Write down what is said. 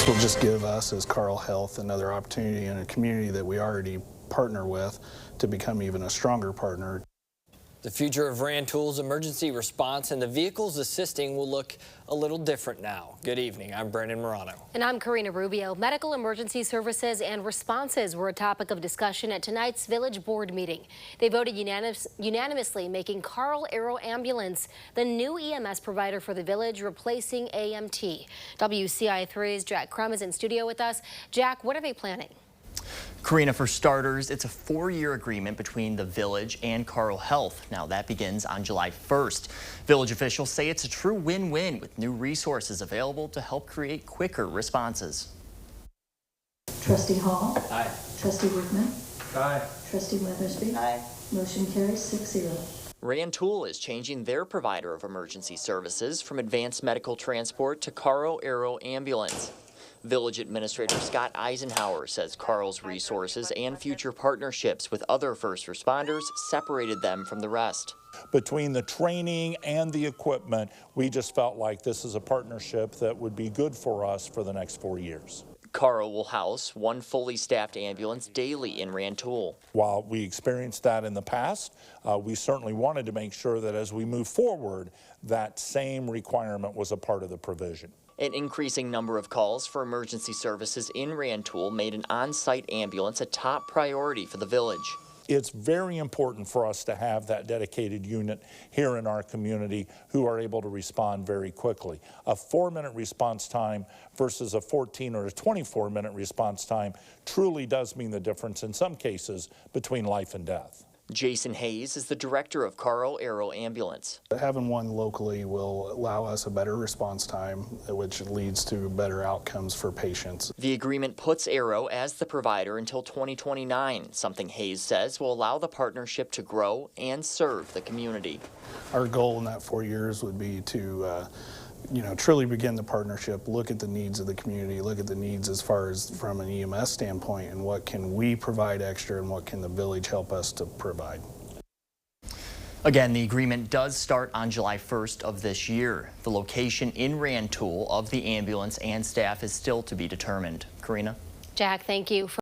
This will just give us as Carle Health another opportunity in a community that we already partner with to become even a stronger partner. The future of Rantoul's emergency response and the vehicles assisting will look a little different now. Good evening, I'm Brandon Morano. And I'm Karina Rubio. Medical emergency services and responses were a topic of discussion at tonight's Village Board meeting. They voted unanimously, making Carle Arrow Ambulance the new EMS provider for the village, replacing AMT. WCI3's Jack Crum is in studio with us. Jack, what are they planning? Karina, for starters, it's a 4-year agreement between the village and Carle Health. Now, that begins on July 1st. Village officials say it's a true win-win with new resources available to help create quicker responses. Trustee Hall. Aye. Trustee Workman. Aye. Trustee Weathersby. Aye. Motion carries 6-0. Rantoul is changing their provider of emergency services from advanced medical transport to Carle Arrow Ambulance. Village Administrator Scott Eisenhower says Carle's resources and future partnerships with other first responders separated them from the rest. Between the training and the equipment, we just felt like this is a partnership that would be good for us for the next 4 years. Carle will house one fully staffed ambulance daily in Rantoul. While we experienced that in the past, we certainly wanted to make sure that as we move forward, that same requirement was a part of the provision. An increasing number of calls for emergency services in Rantoul made an on-site ambulance a top priority for the village. It's very important for us to have that dedicated unit here in our community who are able to respond very quickly. A 4-minute response time versus a 14 or a 24-minute response time truly does mean the difference in some cases between life and death. Jason Hayes is the director of Carle Arrow Ambulance. Having one locally will allow us a better response time, which leads to better outcomes for patients. The agreement puts Arrow as the provider until 2029, something Hayes says will allow the partnership to grow and serve the community. Our goal in that 4 years would be to truly begin the partnership, look at the needs of the community, look at the needs as far as from an EMS standpoint, and what can we provide extra and what can the village help us to provide. Again, the agreement does start on July 1st of this year. The location in Rantoul of the ambulance and staff is still to be determined. Karina? Jack, thank you.